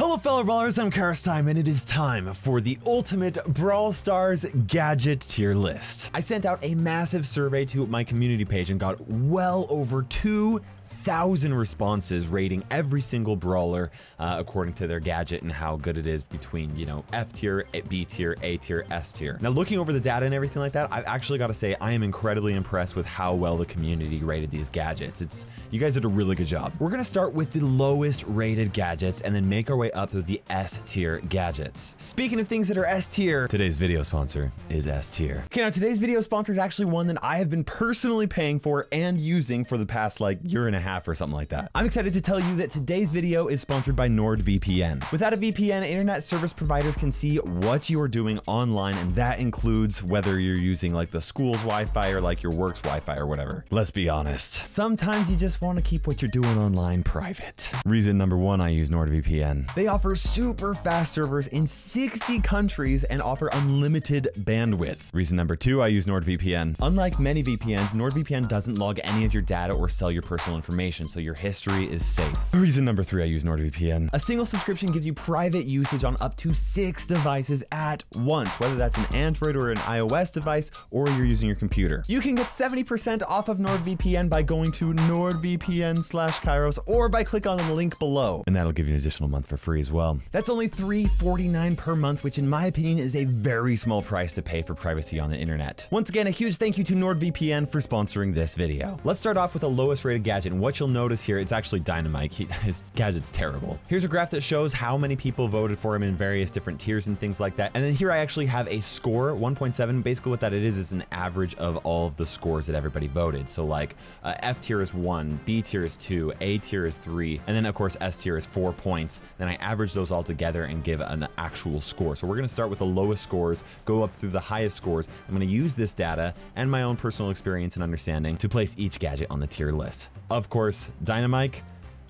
Hello fellow brawlers, I'm KairosTime, and it is time for the ultimate Brawl Stars gadget tier list. I sent out a massive survey to my community page and got well over 2,000 responses rating every single brawler according to their gadget and how good it is between, you know, F tier, B tier, A tier, S tier. Now, looking over the data and everything like that, I've actually got to say I am incredibly impressed with how well the community rated these gadgets. You guys did a really good job. We're gonna start with the lowest rated gadgets and then make our way up through the S tier gadgets. Speaking of things that are S tier, today's video sponsor is S tier. Okay, now today's video sponsor is actually one that I have been personally paying for and using for the past like year and a half or something like that. I'm excited to tell you that today's video is sponsored by NordVPN. Without a VPN, internet service providers can see what you are doing online, and that includes whether you're using like the school's Wi-Fi or like your work's Wi-Fi or whatever. Let's be honest. Sometimes you just want to keep what you're doing online private. Reason number one, I use NordVPN. They offer super fast servers in 60 countries and offer unlimited bandwidth. Reason number two, I use NordVPN. Unlike many VPNs, NordVPN doesn't log any of your data or sell your personal information, so your history is safe. Reason number three, I use NordVPN. A single subscription gives you private usage on up to 6 devices at once, whether that's an Android or an iOS device, or you're using your computer. You can get 70% off of NordVPN by going to nordvpn/Kairos or by clicking on the link below, and that'll give you an additional month for free as well. That's only $3.49 per month, which in my opinion is a very small price to pay for privacy on the internet. Once again, a huge thank you to NordVPN for sponsoring this video. Let's start off with the lowest rated gadget, and what you'll notice here, it's actually Dynamike. His gadget's terrible. Here's a graph that shows how many people voted for him in various different tiers and things like that. And then here I actually have a score, 1.7. Basically what that is an average of all of the scores that everybody voted. So like F tier is 1, B tier is 2, A tier is 3, and then of course S tier is 4 points. Then I average those all together and give an actual score. So we're gonna start with the lowest scores, go up through the highest scores. I'm gonna use this data and my own personal experience and understanding to place each gadget on the tier list. Of course, Dynamike,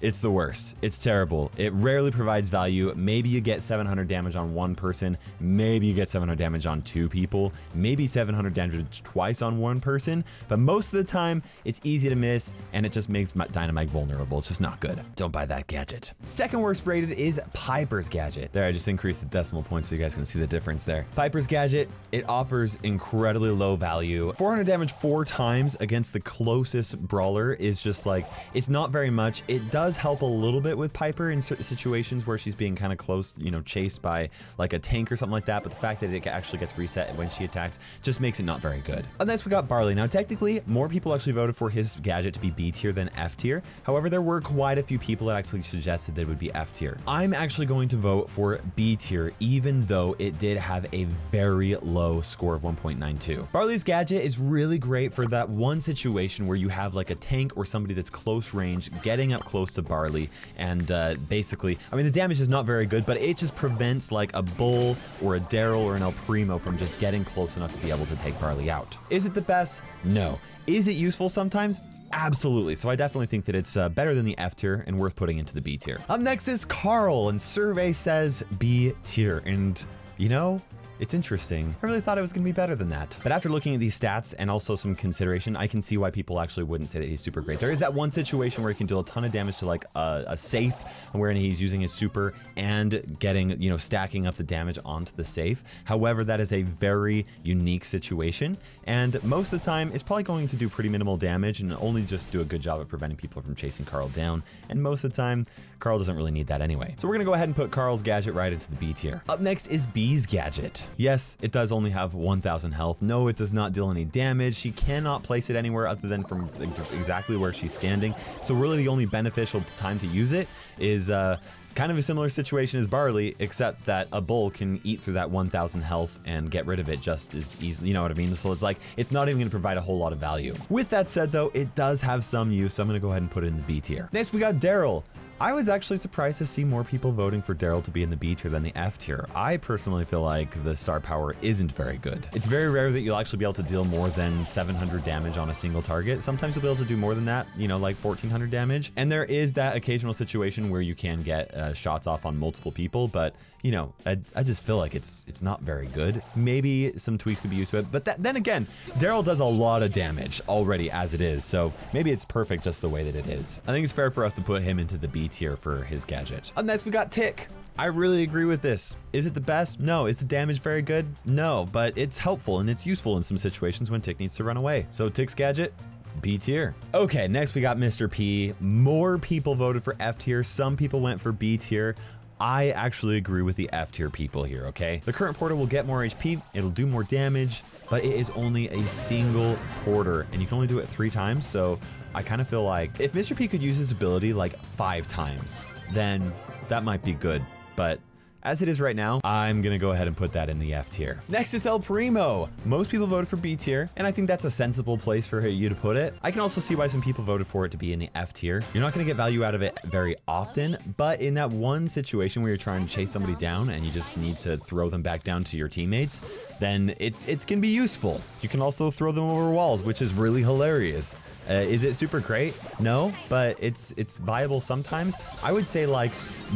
it's the worst. It's terrible. It rarely provides value. Maybe you get 700 damage on one person. Maybe you get 700 damage on 2 people. Maybe 700 damage twice on 1 person. But most of the time, it's easy to miss, and it just makes Dynamike vulnerable. It's just not good. Don't buy that gadget. Second worst rated is Piper's gadget. There, I just increased the decimal point so you guys can see the difference there. Piper's gadget, it offers incredibly low value. 400 damage 4 times against the closest brawler is just like, it's not very much. It does help a little bit with Piper in certain situations where she's being kind of close, you know, chased by like a tank or something like that, but the fact that it actually gets reset when she attacks just makes it not very good. And next we got Barley. Now technically more people actually voted for his gadget to be B tier than F tier. However, there were quite a few people that actually suggested that it would be F tier. I'm actually going to vote for B tier even though it did have a very low score of 1.92. Barley's gadget is really great for that one situation where you have like a tank or somebody that's close range getting up close to Barley, and basically, I mean, the damage is not very good, but it just prevents like a Bull or a Darryl or an El Primo from just getting close enough to be able to take Barley out. Is it the best? No. Is it useful sometimes? Absolutely. So I definitely think that it's better than the F tier and worth putting into the B tier. Up next is Carl, and survey says B tier, and you know, it's interesting. I really thought it was going to be better than that. But after looking at these stats and also some consideration, I can see why people actually wouldn't say that he's super great. There is that one situation where he can deal a ton of damage to like a safe, wherein he's using his super and getting, you know, stacking up the damage onto the safe. However, that is a very unique situation. And most of the time, it's probably going to do pretty minimal damage and only just do a good job of preventing people from chasing Carl down. And most of the time, Carl doesn't really need that anyway. So we're going to go ahead and put Carl's gadget right into the B tier. Up next is B's gadget. Yes, it does only have 1,000 health. No, it does not deal any damage. She cannot place it anywhere other than from exactly where she's standing. So really the only beneficial time to use it is kind of a similar situation as Barley, except that a Bull can eat through that 1,000 health and get rid of it just as easily, you know what I mean? So it's like, it's not even gonna provide a whole lot of value. With that said though, it does have some use, so I'm gonna go ahead and put it in the B tier. Next we got Darryl. I was actually surprised to see more people voting for Darryl to be in the B tier than the F tier. I personally feel like the star power isn't very good. It's very rare that you'll actually be able to deal more than 700 damage on a single target. Sometimes you'll be able to do more than that, you know, like 1,400 damage. And there is that occasional situation where you can get shots off on multiple people, but you know, I just feel like it's not very good. Maybe some tweaks could be used to it, but then again, Darryl does a lot of damage already as it is, so maybe it's perfect just the way that it is. I think it's fair for us to put him into the B tier for his gadget. Up next, we got Tick. I really agree with this. Is it the best? No. Is the damage very good? No, but it's helpful and it's useful in some situations when Tick needs to run away. So Tick's gadget, B tier. Okay, next we got Mr. P. More people voted for F tier. Some people went for B tier. I actually agree with the F tier people here, okay? The current porter will get more HP, it'll do more damage, but it is only a single porter and you can only do it 3 times. So I kind of feel like if Mr. P could use his ability like 5 times, then that might be good. But as it is right now, I'm gonna go ahead and put that in the F tier. Next is El Primo. Most people voted for B tier, and I think that's a sensible place for you to put it. I can also see why some people voted for it to be in the F tier. You're not gonna get value out of it very often, but in that one situation where you're trying to chase somebody down and you just need to throw them back down to your teammates, then it's gonna be useful. You can also throw them over walls, which is really hilarious. Is it super great? No, but it's viable sometimes. I would say like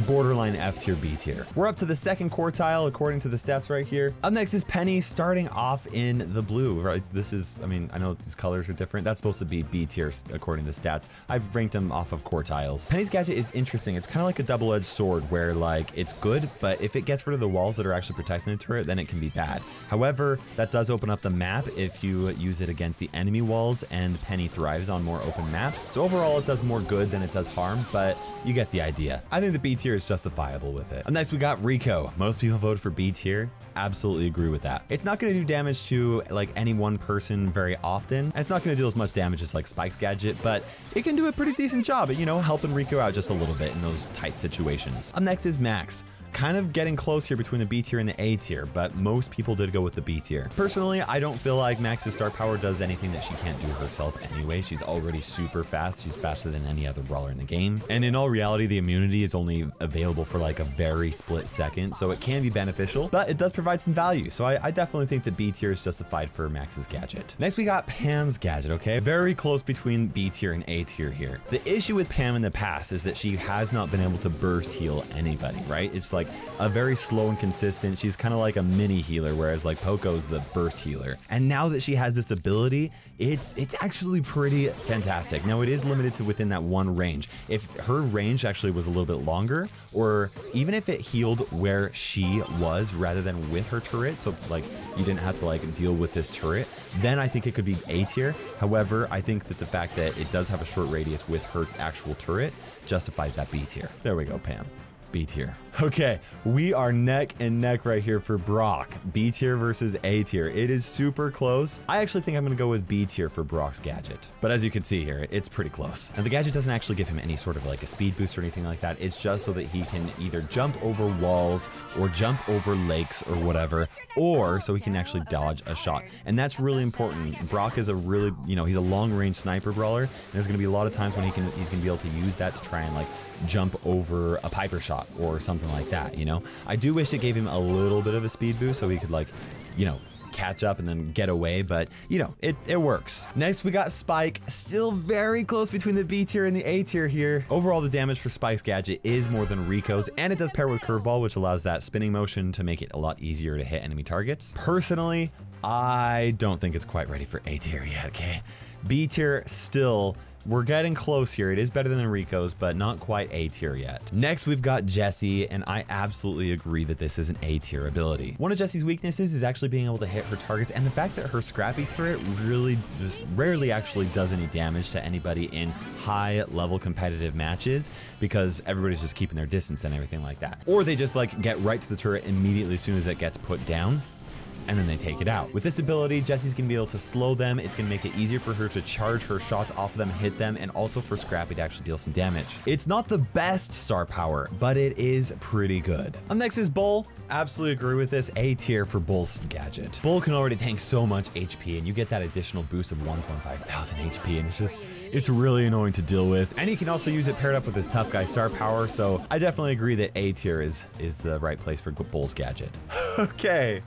borderline F tier, B tier. We're up to the second quartile according to the stats right here. Up next is Penny, starting off in the blue, right? This is, I mean, I know these colors are different. That's supposed to be B tier according to the stats. I've ranked them off of quartiles. Penny's gadget is interesting. It's kind of like a double-edged sword where like it's good, but if it gets rid of the walls that are actually protecting the turret, then it can be bad. However, that does open up the map if you use it against the enemy walls, and Penny thrives on more open maps. So overall, it does more good than it does harm, but you get the idea. I think the B tier is justifiable with it. Up next, we got Rico. Most people voted for B tier. Absolutely agree with that. It's not going to do damage to like any one person very often. And it's not going to do as much damage as like Spike's gadget, but it can do a pretty decent job at, you know, helping Rico out just a little bit in those tight situations. Up next is Max. Kind of getting close here between the B tier and the A tier, but most people did go with the B tier. Personally, I don't feel like Max's star power does anything that she can't do herself anyway. She's already super fast. She's faster than any other brawler in the game. And in all reality, the immunity is only available for like a very split second, so it can be beneficial, but it does provide some value. So I definitely think the B tier is justified for Max's gadget. Next, we got Pam's gadget, okay? Very close between B tier and A tier here. The issue with Pam in the past is that she has not been able to burst heal anybody, right? It's like a very slow and consistent. She's kind of like a mini healer, whereas like Poco's the burst healer. And now that she has this ability, it's actually pretty fantastic. Now it is limited to within that one range. If her range actually was a little bit longer, or even if it healed where she was rather than with her turret, so like you didn't have to like deal with this turret, then I think it could be A tier. However, I think that the fact that it does have a short radius with her actual turret justifies that B tier. There we go, Pam. B tier. Okay, we are neck and neck right here for Brock. B tier versus A tier. It is super close. I actually think I'm gonna go with B tier for Brock's gadget. But as you can see here, it's pretty close. And the gadget doesn't actually give him any sort of like a speed boost or anything like that. It's just so that he can either jump over walls or jump over lakes or whatever, or so he can actually dodge a shot. And that's really important. Brock is a really, you know, he's a long range sniper brawler. And there's gonna be a lot of times when he's gonna be able to use that to try and like jump over a Piper shot or something like that, you know? I do wish it gave him a little bit of a speed boost so he could like, you know, catch up and then get away, but you know, it works. Next, we got Spike. Still very close between the B tier and the A tier here. Overall, the damage for Spike's gadget is more than Rico's, and it does pair with Curveball, which allows that spinning motion to make it a lot easier to hit enemy targets. Personally, I don't think it's quite ready for A tier yet, okay? B tier still, we're getting close here. It is better than Rico's, but not quite A tier yet. Next, we've got Jessie, and I absolutely agree that this is an A tier ability. One of Jessie's weaknesses is actually being able to hit her targets, and the fact that her Scrappy turret really just rarely actually does any damage to anybody in high level competitive matches because everybody's just keeping their distance and everything like that. Or they just like get right to the turret immediately as soon as it gets put down, and then they take it out. With this ability, Jessie's gonna be able to slow them. It's gonna make it easier for her to charge her shots off of them, hit them, and also for Scrappy to actually deal some damage. It's not the best star power, but it is pretty good. Up next is Bull. Absolutely agree with this. A tier for Bull's gadget. Bull can already tank so much HP, and you get that additional boost of 1,500 HP, and it's really annoying to deal with. And you can also use it paired up with his tough guy star power, so I definitely agree that A tier is the right place for Bull's gadget. Okay.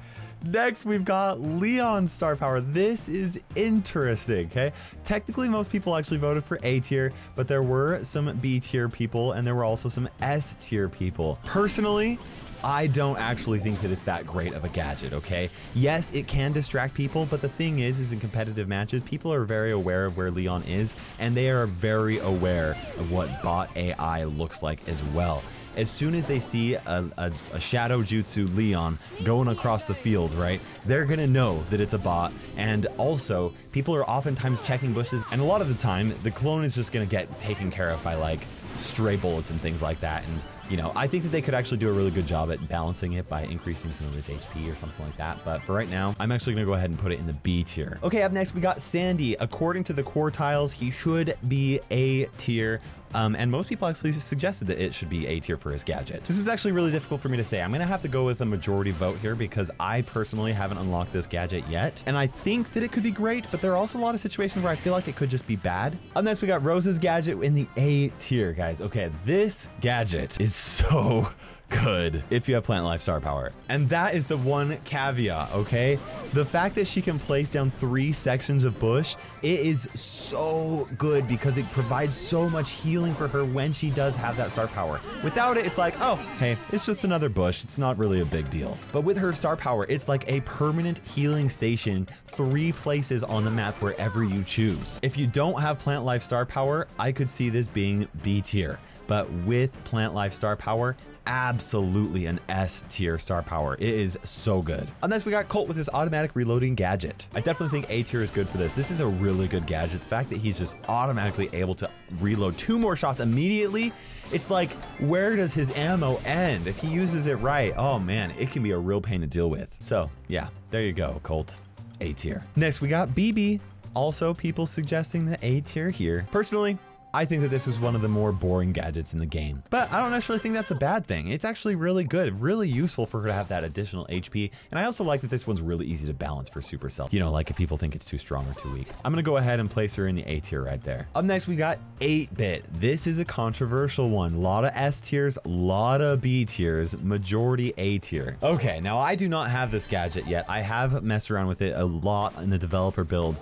Next, we've got Leon's star power. This is interesting, okay? Technically, most people actually voted for A tier, but there were some B tier people, and there were also some S tier people. Personally, I don't actually think that it's that great of a gadget, okay? Yes, it can distract people, but the thing is in competitive matches, people are very aware of where Leon is, and they are very aware of what bot AI looks like as well. as soon as they see a Shadow Jutsu Leon going across the field, right, they're gonna know that it's a bot. And also, people are oftentimes checking bushes, and a lot of the time, the clone is just gonna get taken care of by like stray bullets and things like that. And you know, I think that they could actually do a really good job at balancing it by increasing some of its HP or something like that. But for right now, I'm actually gonna go ahead and put it in the B tier. Okay, up next we got Sandy. According to the quartiles, he should be A tier. And most people actually suggested that it should be A tier for his gadget. This is actually really difficult for me to say. I'm gonna have to go with a majority vote here because I personally haven't unlocked this gadget yet. And I think that it could be great, but there are also a lot of situations where I feel like it could just be bad. Up next, we got Rose's gadget in the A tier, guys. Okay, this gadget is so good if you have plant life star power. And that is the one caveat, okay? The fact that she can place down 3 sections of bush, it is so good because it provides so much healing for her when she does have that star power. Without it, it's like, oh, hey, it's just another bush. It's not really a big deal. But with her star power, it's like a permanent healing station, 3 places on the map wherever you choose. If you don't have plant life star power, I could see this being B tier. But with plant life star power, absolutely an S tier star power. It is so good. And next we got Colt with his automatic reloading gadget. I definitely think A tier is good for this. This is a really good gadget. The fact that he's just automatically able to reload 2 more shots immediately, it's like, where does his ammo end? If he uses it right, oh man, it can be a real pain to deal with. So yeah, there you go, Colt. A tier. Next we got BB. Also, people suggesting the A tier here. Personally, I think that this is one of the more boring gadgets in the game, but I don't necessarily think that's a bad thing. It's actually really good, really useful for her to have that additional HP. And I also like that this one's really easy to balance for Supercell. You know, like if people think it's too strong or too weak. I'm gonna go ahead and place her in the A tier right there. Up next, we got 8-bit. This is a controversial one. A lot of S tiers, a lot of B tiers, majority A tier. Okay, now I do not have this gadget yet. I have messed around with it a lot in the developer build.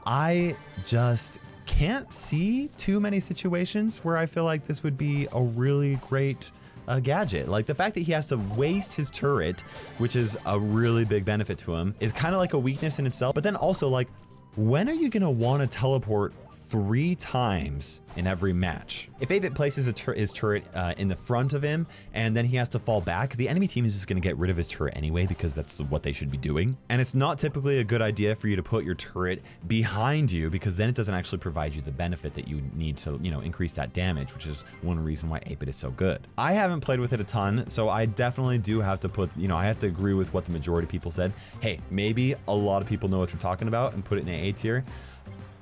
I just can't see too many situations where I feel like this would be a really great gadget. Like the fact that he has to waste his turret, which is a really big benefit to him, is kind of like a weakness in itself. But then also, like, when are you gonna want to teleport 3 times in every match? If 8-bit places his turret in the front of him and then he has to fall back, the enemy team is just going to get rid of his turret anyway because that's what they should be doing. And it's not typically a good idea for you to put your turret behind you because then it doesn't actually provide you the benefit that you need to, you know, increase that damage, which is one reason why 8-bit is so good. I haven't played with it a ton, so I definitely do have to put, you know, I have to agree with what the majority of people said. Hey, maybe a lot of people know what you're talking about and put it in the A tier.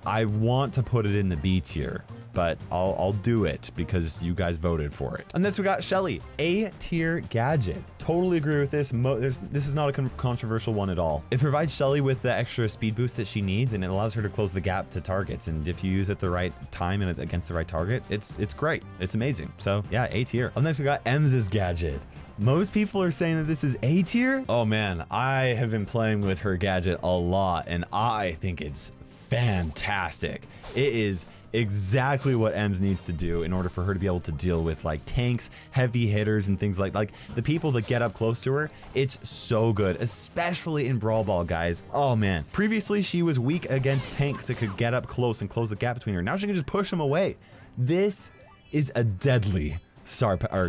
I want to put it in the B tier, but I'll do it because you guys voted for it. And next we got Shelly, A tier gadget. Totally agree with this. This is not a controversial one at all. It provides Shelly with the extra speed boost that she needs, and it allows her to close the gap to targets. And if you use it at the right time and against the right target, it's great. It's amazing. So yeah, A tier. Up next we got Ems's gadget. Most people are saying that this is A tier. Oh man, I have been playing with her gadget a lot, and I think it's fantastic. It is exactly what Ems needs to do in order for her to be able to deal with like tanks, heavy hitters, and things like the people that get up close to her. It's so good, especially in Brawl Ball, guys. Oh man, previously she was weak against tanks that could get up close and close the gap between her. Now she can just push them away. This is a deadly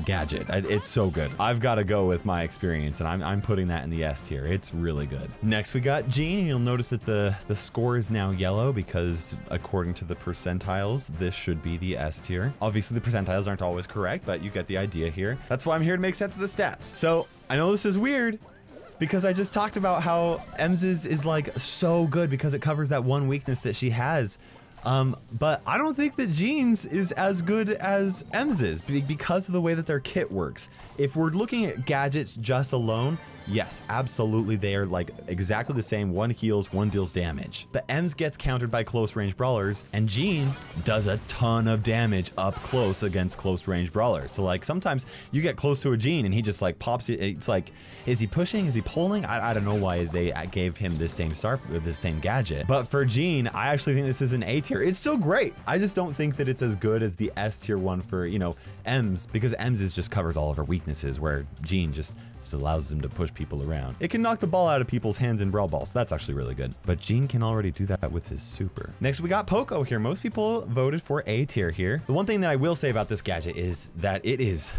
gadget. It's so good. I've got to go with my experience, and I'm putting that in the S tier. It's really good. Next we got Jean. You'll notice that the score is now yellow because according to the percentiles, this should be the S tier. Obviously the percentiles aren't always correct, but you get the idea here. That's why I'm here to make sense of the stats. So I know this is weird because I just talked about how Ems's is like so good because it covers that one weakness that she has. But I don't think that Jean's is as good as Ems's because of the way that their kit works. If we're looking at gadgets just alone, yes, absolutely, they are like exactly the same. One heals, one deals damage. But Ems gets countered by close range brawlers, and Jean does a ton of damage up close against close range brawlers. So like sometimes you get close to a Jean and he just like pops it. It's like, is he pushing? Is he pulling? I don't know why they gave him this same gadget. But for Jean, I actually think this is an A tier. It's still great. I just don't think that it's as good as the S tier one for, you know, Ems, because Ems just covers all of her weaknesses, where Jean just allows them to push people around. It can knock the ball out of people's hands in Brawl Balls. That's actually really good. But Jean can already do that with his super. Next, we got Poco here. Most people voted for A tier here. The one thing that I will say about this gadget is that it is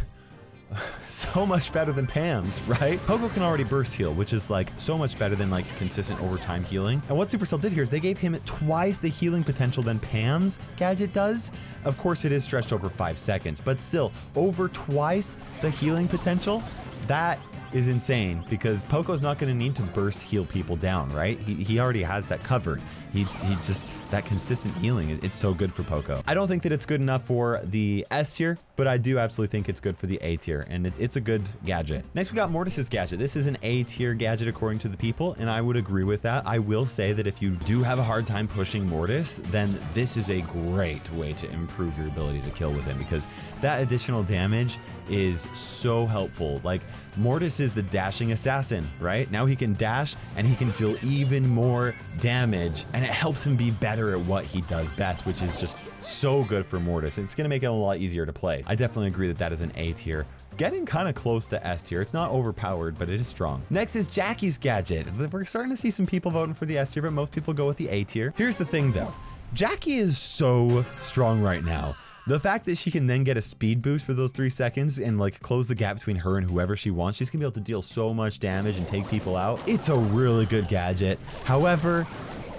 so much better than Pam's, right? Poco can already burst heal, which is like so much better than like consistent overtime healing. And what Supercell did here is they gave him twice the healing potential than Pam's gadget does. Of course, it is stretched over 5 seconds, but still over twice the healing potential. That is insane because Poco's not going to need to burst heal people down, right? He already has that covered. He just, that consistent healing, it's so good for Poco. I don't think that it's good enough for the S tier, but I do absolutely think it's good for the A tier, and it's a good gadget. Next, we got Mortis's gadget. This is an A tier gadget according to the people, and I would agree with that. I will say that if you do have a hard time pushing Mortis, then this is a great way to improve your ability to kill with him because that additional damage is so helpful. Like, Mortis is the dashing assassin, right? Now he can dash and he can deal even more damage, and it helps him be better at what he does best, which is just so good for Mortis. It's gonna make it a lot easier to play. I definitely agree that that is an A tier. Getting kind of close to S tier. It's not overpowered, but it is strong. Next is Jackie's gadget. We're starting to see some people voting for the S tier, but most people go with the A tier. Here's the thing though. Jackie is so strong right now. The fact that she can then get a speed boost for those 3 seconds and like close the gap between her and whoever she wants, she's gonna be able to deal so much damage and take people out. It's a really good gadget. However,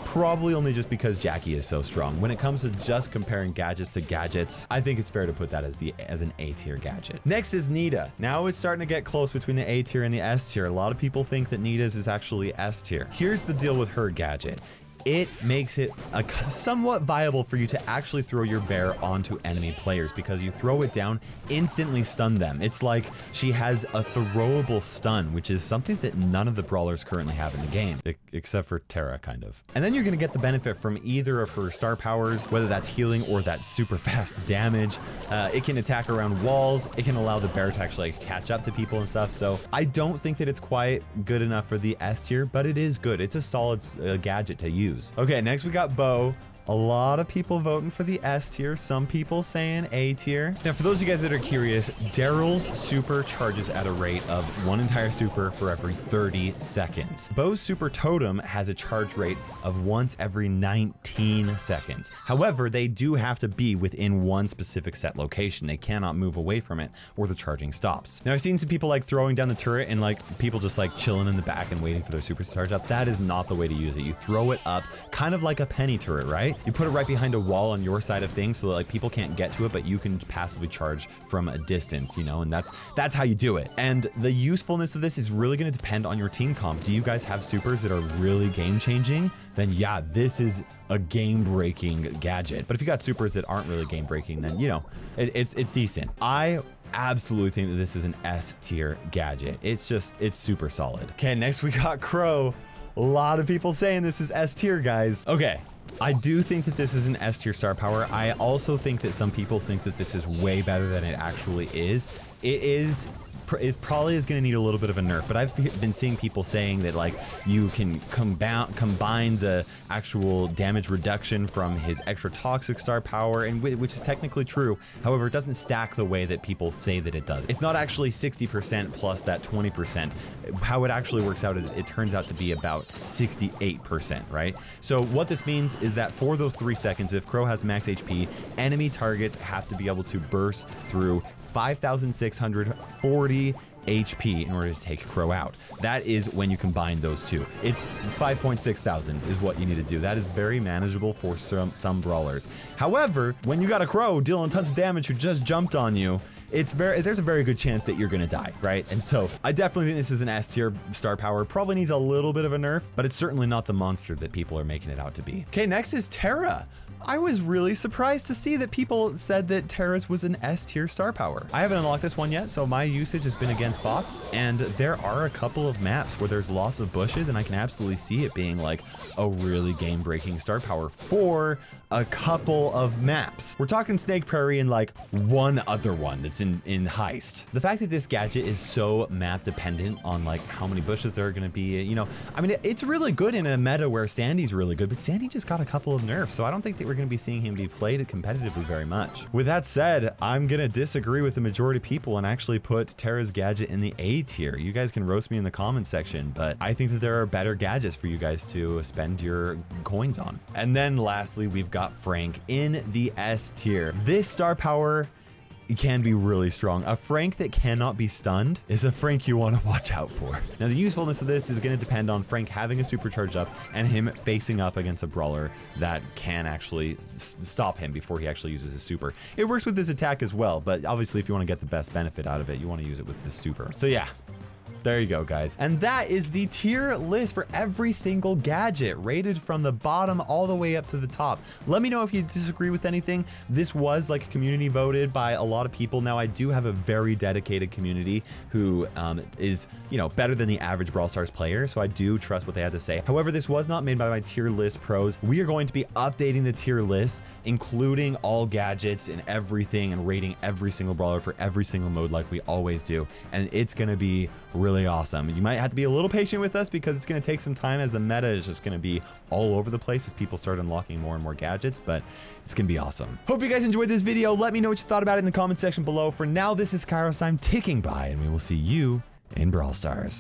probably only just because Jackie is so strong. When it comes to just comparing gadgets to gadgets, I think it's fair to put that as an A tier gadget. Next is Nita. Now it's starting to get close between the A tier and the S tier. A lot of people think that Nita's is actually S tier. Here's the deal with her gadget. It makes it somewhat viable for you to actually throw your bear onto enemy players because you throw it down, instantly stun them. It's like she has a throwable stun, which is something that none of the brawlers currently have in the game, except for Terra, kind of. And then you're going to get the benefit from either of her star powers, whether that's healing or that super fast damage. It can attack around walls. It can allow the bear to actually catch up to people and stuff. So I don't think that it's quite good enough for the S tier, but it is good. It's a solid gadget to use. Okay, next we got Bo. A lot of people voting for the S tier, some people saying A tier. Now, for those of you guys that are curious, Darryl's super charges at a rate of 1 entire super for every 30 seconds. Bo's super totem has a charge rate of once every 19 seconds. However, they do have to be within one specific set location. They cannot move away from it or the charging stops. Now, I've seen some people like throwing down the turret and like people just like chilling in the back and waiting for their super to charge up. That is not the way to use it. You throw it up kind of like a penny turret, right? You put it right behind a wall on your side of things so that like people can't get to it, but you can passively charge from a distance, you know, and that's how you do it. And the usefulness of this is really going to depend on your team comp. Do you guys have supers that are really game changing? Then yeah, this is a game breaking gadget. But if you got supers that aren't really game breaking, then you know, it's decent. I absolutely think that this is an S tier gadget. It's super solid. Okay, next we got Crow. A lot of people saying this is S tier, guys. Okay. I do think that this is an S tier star power. I also think that some people think that this is way better than it actually is. It probably is going to need a little bit of a nerf, but I've been seeing people saying that like you can combine the actual damage reduction from his extra toxic star power, and which is technically true. However, it doesn't stack the way that people say that it does. It's not actually 60% plus that 20%. How it actually works out is it turns out to be about 68%, right? So what this means is that for those 3 seconds, if Crow has max HP, enemy targets have to be able to burst through 5,640 HP in order to take Crow out. That is when you combine those two. It's 5,600 is what you need to do. That is very manageable for some brawlers. However, when you got a Crow dealing tons of damage who just jumped on you, there's a very good chance that you're gonna die, right? And so I definitely think this is an S tier star power. Probably needs a little bit of a nerf, but it's certainly not the monster that people are making it out to be. Okay, next is Terra. I was really surprised to see that people said that Terra's was an S tier star power. I haven't unlocked this one yet, so my usage has been against bots, and there are a couple of maps where there's lots of bushes, and I can absolutely see it being like a really game-breaking star power for a couple of maps. We're talking Snake Prairie and like one other one that's in Heist. The fact that this gadget is so map dependent on like how many bushes there are going to be, you know, I mean, it's really good in a meta where Sandy's really good, but Sandy just got a couple of nerfs, so I don't think that we're going to be seeing him be played competitively very much. With that said, I'm going to disagree with the majority of people and actually put Terra's gadget in the A tier. You guys can roast me in the comments section, but I think that there are better gadgets for you guys to spend your coins on. And then lastly, we've got Frank in the S tier. This star power can be really strong. A Frank that cannot be stunned is a Frank you want to watch out for. Now, the usefulness of this is going to depend on Frank having a supercharge up and him facing up against a brawler that can actually stop him before he actually uses his super. It works with his attack as well, but obviously if you want to get the best benefit out of it, you want to use it with the super. So yeah. There you go, guys. And that is the tier list for every single gadget, rated from the bottom all the way up to the top. Let me know if you disagree with anything. This was like community voted by a lot of people. Now, I do have a very dedicated community who is, you know, better than the average Brawl Stars player, so I do trust what they have to say. However, this was not made by my tier list pros. We are going to be updating the tier list, including all gadgets and everything, and rating every single brawler for every single mode like we always do. And it's going to be really awesome. You might have to be a little patient with us because it's going to take some time, as the meta is just going to be all over the place as people start unlocking more and more gadgets, but it's going to be awesome. Hope you guys enjoyed this video. Let me know what you thought about it in the comment section below. For now, this is KairosTime ticking by, and we will see you in Brawl Stars.